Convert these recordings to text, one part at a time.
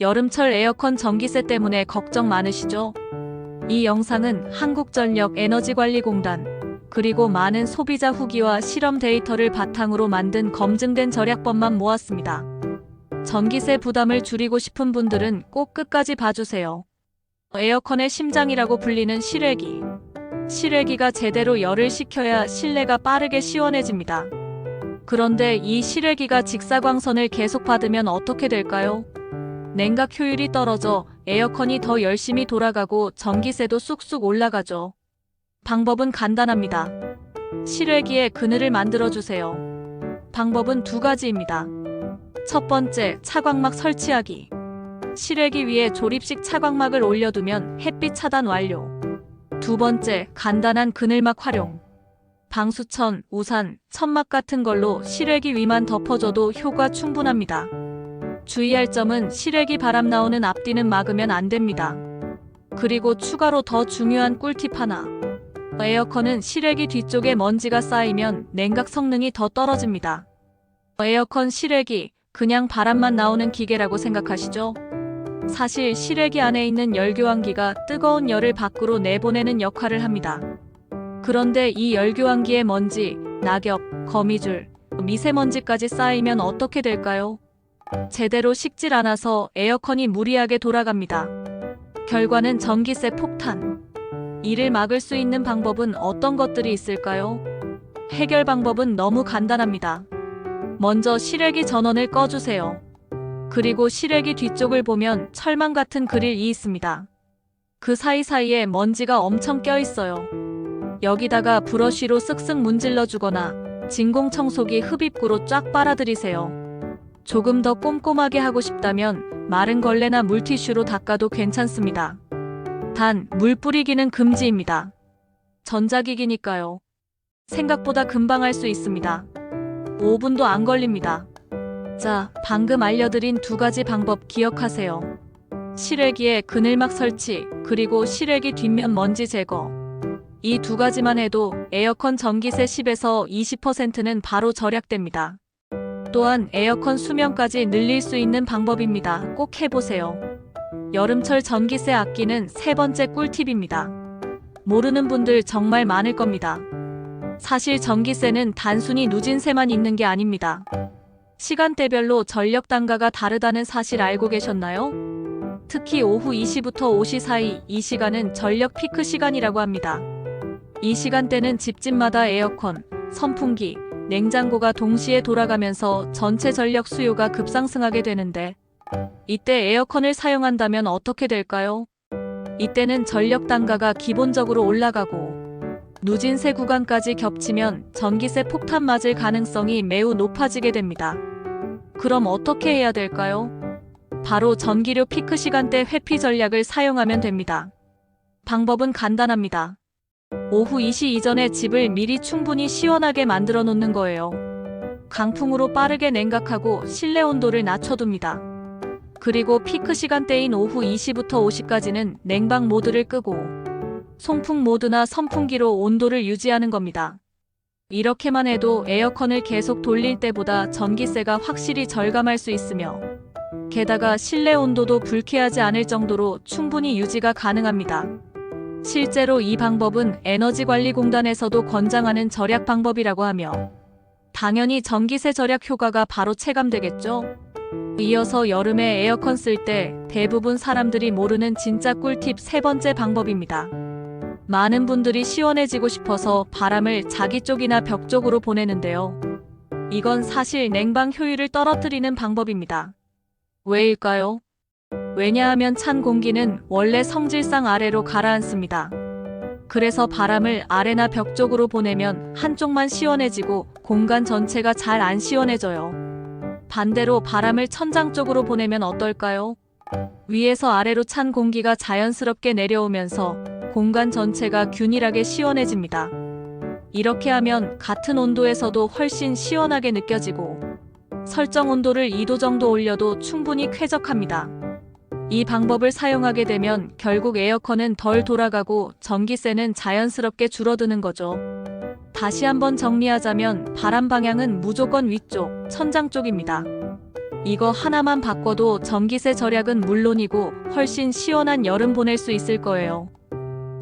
여름철 에어컨 전기세 때문에 걱정 많으시죠? 이 영상은 한국전력 에너지관리공단 그리고 많은 소비자 후기와 실험 데이터를 바탕으로 만든 검증된 절약법만 모았습니다. 전기세 부담을 줄이고 싶은 분들은 꼭 끝까지 봐주세요. 에어컨의 심장이라고 불리는 실외기. 실외기가 제대로 열을 식혀야 실내가 빠르게 시원해집니다. 그런데 이 실외기가 직사광선을 계속 받으면 어떻게 될까요? 냉각 효율이 떨어져 에어컨이 더 열심히 돌아가고 전기세도 쑥쑥 올라가죠. 방법은 간단합니다. 실외기에 그늘을 만들어주세요. 방법은 두 가지입니다. 첫 번째, 차광막 설치하기. 실외기 위에 조립식 차광막을 올려두면 햇빛 차단 완료. 두 번째, 간단한 그늘막 활용. 방수천, 우산, 천막 같은 걸로 실외기 위만 덮어줘도 효과 충분합니다. 주의할 점은 실외기 바람 나오는 앞뒤는 막으면 안 됩니다. 그리고 추가로 더 중요한 꿀팁 하나. 에어컨은 실외기 뒤쪽에 먼지가 쌓이면 냉각 성능이 더 떨어집니다. 에어컨 실외기, 그냥 바람만 나오는 기계라고 생각하시죠? 사실 실외기 안에 있는 열교환기가 뜨거운 열을 밖으로 내보내는 역할을 합니다. 그런데 이 열교환기에 먼지, 낙엽, 거미줄, 미세먼지까지 쌓이면 어떻게 될까요? 제대로 식질 않아서 에어컨이 무리하게 돌아갑니다. 결과는 전기세 폭탄. 이를 막을 수 있는 방법은 어떤 것들이 있을까요? 해결 방법은 너무 간단합니다. 먼저 실외기 전원을 꺼주세요. 그리고 실외기 뒤쪽을 보면 철망 같은 그릴이 있습니다. 그 사이사이에 먼지가 엄청 껴있어요. 여기다가 브러쉬로 쓱쓱 문질러 주거나 진공청소기 흡입구로 쫙 빨아들이세요. 조금 더 꼼꼼하게 하고 싶다면 마른 걸레나 물티슈로 닦아도 괜찮습니다. 단, 물 뿌리기는 금지입니다. 전자기기니까요. 생각보다 금방 할 수 있습니다. 5분도 안 걸립니다. 자, 방금 알려드린 두 가지 방법 기억하세요. 실외기에 그늘막 설치, 그리고 실외기 뒷면 먼지 제거. 이 두 가지만 해도 에어컨 전기세 10에서 20%는 바로 절약됩니다. 또한 에어컨 수명까지 늘릴 수 있는 방법입니다. 꼭 해보세요. 여름철 전기세 아끼는 세 번째 꿀팁입니다. 모르는 분들 정말 많을 겁니다. 사실 전기세는 단순히 누진세만 있는 게 아닙니다. 시간대별로 전력 단가가 다르다는 사실 알고 계셨나요? 특히 오후 2시부터 5시 사이 이 시간은 전력 피크 시간이라고 합니다. 이 시간대는 집집마다 에어컨, 선풍기, 냉장고가 동시에 돌아가면서 전체 전력 수요가 급상승하게 되는데 이때 에어컨을 사용한다면 어떻게 될까요? 이때는 전력 단가가 기본적으로 올라가고 누진세 구간까지 겹치면 전기세 폭탄 맞을 가능성이 매우 높아지게 됩니다. 그럼 어떻게 해야 될까요? 바로 전기료 피크 시간대 회피 전략을 사용하면 됩니다. 방법은 간단합니다. 오후 2시 이전에 집을 미리 충분히 시원하게 만들어 놓는 거예요. 강풍으로 빠르게 냉각하고 실내 온도를 낮춰둡니다. 그리고 피크 시간대인 오후 2시부터 5시까지는 냉방 모드를 끄고 송풍 모드나 선풍기로 온도를 유지하는 겁니다. 이렇게만 해도 에어컨을 계속 돌릴 때보다 전기세가 확실히 절감할 수 있으며 게다가 실내 온도도 불쾌하지 않을 정도로 충분히 유지가 가능합니다. 실제로 이 방법은 에너지관리공단에서도 권장하는 절약 방법이라고 하며 당연히 전기세 절약 효과가 바로 체감되겠죠? 이어서 여름에 에어컨 쓸 때 대부분 사람들이 모르는 진짜 꿀팁 세 번째 방법입니다. 많은 분들이 시원해지고 싶어서 바람을 자기 쪽이나 벽 쪽으로 보내는데요. 이건 사실 냉방 효율을 떨어뜨리는 방법입니다. 왜일까요? 왜냐하면 찬 공기는 원래 성질상 아래로 가라앉습니다. 그래서 바람을 아래나 벽 쪽으로 보내면 한쪽만 시원해지고 공간 전체가 잘 안 시원해져요. 반대로 바람을 천장 쪽으로 보내면 어떨까요? 위에서 아래로 찬 공기가 자연스럽게 내려오면서 공간 전체가 균일하게 시원해집니다. 이렇게 하면 같은 온도에서도 훨씬 시원하게 느껴지고 설정 온도를 2도 정도 올려도 충분히 쾌적합니다. 이 방법을 사용하게 되면 결국 에어컨은 덜 돌아가고 전기세는 자연스럽게 줄어드는 거죠. 다시 한번 정리하자면 바람 방향은 무조건 위쪽, 천장 쪽입니다. 이거 하나만 바꿔도 전기세 절약은 물론이고 훨씬 시원한 여름 보낼 수 있을 거예요.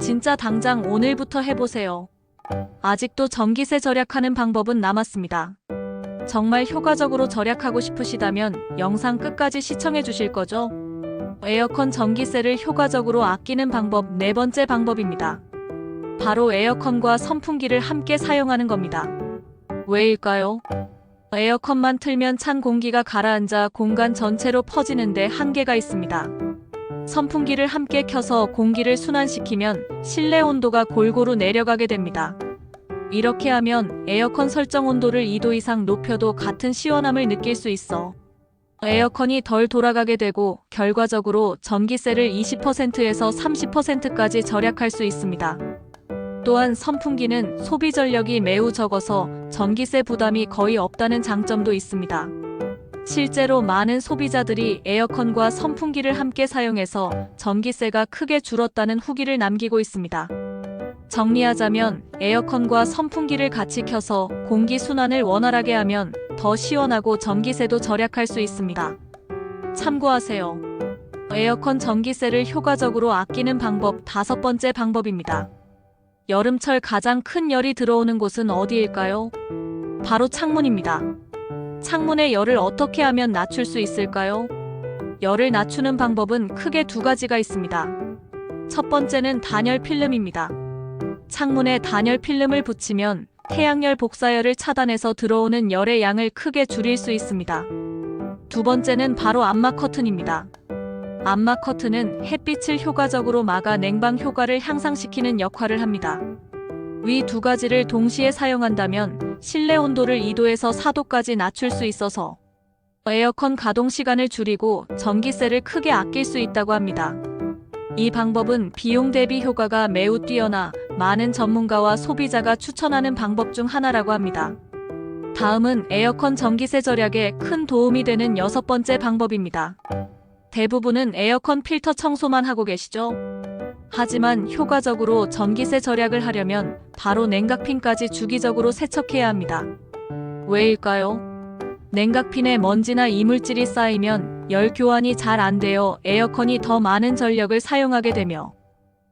진짜 당장 오늘부터 해보세요. 아직도 전기세 절약하는 방법은 남았습니다. 정말 효과적으로 절약하고 싶으시다면 영상 끝까지 시청해 주실 거죠? 에어컨 전기세를 효과적으로 아끼는 방법 네 번째 방법입니다. 바로 에어컨과 선풍기를 함께 사용하는 겁니다. 왜일까요? 에어컨만 틀면 찬 공기가 가라앉아 공간 전체로 퍼지는데 한계가 있습니다. 선풍기를 함께 켜서 공기를 순환시키면 실내 온도가 골고루 내려가게 됩니다. 이렇게 하면 에어컨 설정 온도를 2도 이상 높여도 같은 시원함을 느낄 수 있어 에어컨이 덜 돌아가게 되고 결과적으로 전기세를 20%에서 30%까지 절약할 수 있습니다. 또한 선풍기는 소비 전력이 매우 적어서 전기세 부담이 거의 없다는 장점도 있습니다. 실제로 많은 소비자들이 에어컨과 선풍기를 함께 사용해서 전기세가 크게 줄었다는 후기를 남기고 있습니다. 정리하자면 에어컨과 선풍기를 같이 켜서 공기 순환을 원활하게 하면 더 시원하고 전기세도 절약할 수 있습니다. 참고하세요. 에어컨 전기세를 효과적으로 아끼는 방법 다섯 번째 방법입니다. 여름철 가장 큰 열이 들어오는 곳은 어디일까요? 바로 창문입니다. 창문의 열을 어떻게 하면 낮출 수 있을까요? 열을 낮추는 방법은 크게 두 가지가 있습니다. 첫 번째는 단열 필름입니다. 창문에 단열 필름을 붙이면 태양열 복사열을 차단해서 들어오는 열의 양을 크게 줄일 수 있습니다. 두 번째는 바로 암막 커튼입니다. 암막 커튼은 햇빛을 효과적으로 막아 냉방 효과를 향상시키는 역할을 합니다. 위 두 가지를 동시에 사용한다면 실내 온도를 2도에서 4도까지 낮출 수 있어서 에어컨 가동 시간을 줄이고 전기세를 크게 아낄 수 있다고 합니다. 이 방법은 비용 대비 효과가 매우 뛰어나 많은 전문가와 소비자가 추천하는 방법 중 하나라고 합니다. 다음은 에어컨 전기세 절약에 큰 도움이 되는 여섯 번째 방법입니다. 대부분은 에어컨 필터 청소만 하고 계시죠? 하지만 효과적으로 전기세 절약을 하려면 바로 냉각핀까지 주기적으로 세척해야 합니다. 왜일까요? 냉각핀에 먼지나 이물질이 쌓이면 열 교환이 잘 안 되어 에어컨이 더 많은 전력을 사용하게 되며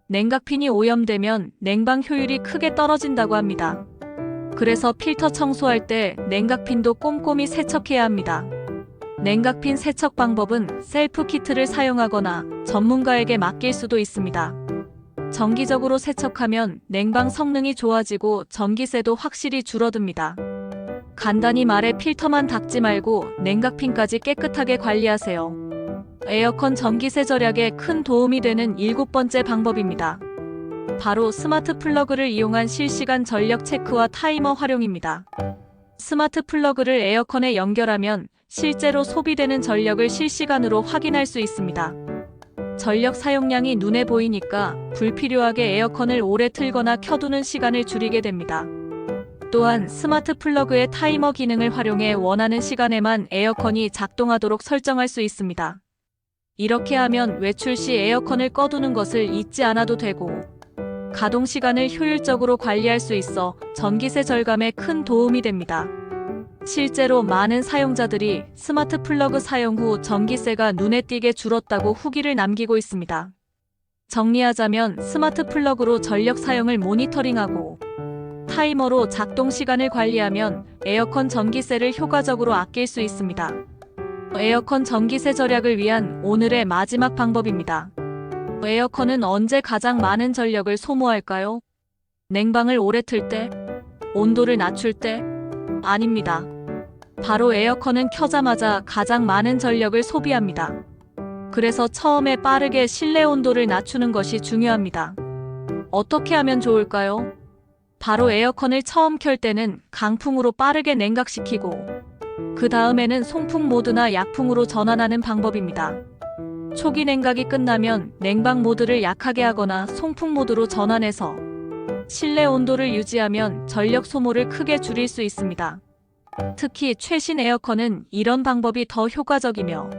냉각핀이 오염되면 냉방 효율이 크게 떨어진다고 합니다. 그래서 필터 청소할 때 냉각핀도 꼼꼼히 세척해야 합니다. 냉각핀 세척 방법은 셀프 키트를 사용하거나 전문가에게 맡길 수도 있습니다. 정기적으로 세척하면 냉방 성능이 좋아지고 전기세도 확실히 줄어듭니다. 간단히 말해 필터만 닦지 말고 냉각핀까지 깨끗하게 관리하세요. 에어컨 전기세 절약에 큰 도움이 되는 일곱 번째 방법입니다. 바로 스마트 플러그를 이용한 실시간 전력 체크와 타이머 활용입니다. 스마트 플러그를 에어컨에 연결하면 실제로 소비되는 전력을 실시간으로 확인할 수 있습니다. 전력 사용량이 눈에 보이니까 불필요하게 에어컨을 오래 틀거나 켜두는 시간을 줄이게 됩니다. 또한 스마트 플러그의 타이머 기능을 활용해 원하는 시간에만 에어컨이 작동하도록 설정할 수 있습니다. 이렇게 하면 외출 시 에어컨을 꺼두는 것을 잊지 않아도 되고 가동 시간을 효율적으로 관리할 수 있어 전기세 절감에 큰 도움이 됩니다. 실제로 많은 사용자들이 스마트 플러그 사용 후 전기세가 눈에 띄게 줄었다고 후기를 남기고 있습니다. 정리하자면 스마트 플러그로 전력 사용을 모니터링하고 타이머로 작동 시간을 관리하면 에어컨 전기세를 효과적으로 아낄 수 있습니다. 에어컨 전기세 절약을 위한 오늘의 마지막 방법입니다. 에어컨은 언제 가장 많은 전력을 소모할까요? 냉방을 오래 틀 때? 온도를 낮출 때? 아닙니다. 바로 에어컨은 켜자마자 가장 많은 전력을 소비합니다. 그래서 처음에 빠르게 실내 온도를 낮추는 것이 중요합니다. 어떻게 하면 좋을까요? 바로 에어컨을 처음 켤 때는 강풍으로 빠르게 냉각시키고 그 다음에는 송풍 모드나 약풍으로 전환하는 방법입니다. 초기 냉각이 끝나면 냉방 모드를 약하게 하거나 송풍 모드로 전환해서 실내 온도를 유지하면 전력 소모를 크게 줄일 수 있습니다. 특히 최신 에어컨은 이런 방법이 더 효과적이며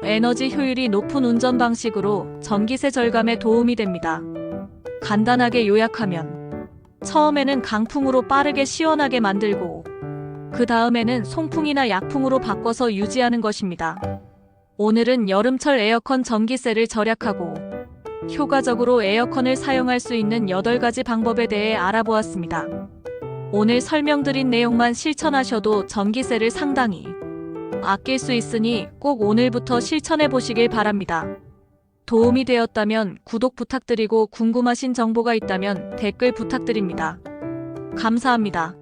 에너지 효율이 높은 운전 방식으로 전기세 절감에 도움이 됩니다. 간단하게 요약하면 처음에는 강풍으로 빠르게 시원하게 만들고 그 다음에는 송풍이나 약풍으로 바꿔서 유지하는 것입니다. 오늘은 여름철 에어컨 전기세를 절약하고 효과적으로 에어컨을 사용할 수 있는 8가지 방법에 대해 알아보았습니다. 오늘 설명드린 내용만 실천하셔도 전기세를 상당히 아낄 수 있으니 꼭 오늘부터 실천해 보시길 바랍니다. 도움이 되었다면 구독 부탁드리고 궁금하신 정보가 있다면 댓글 부탁드립니다. 감사합니다.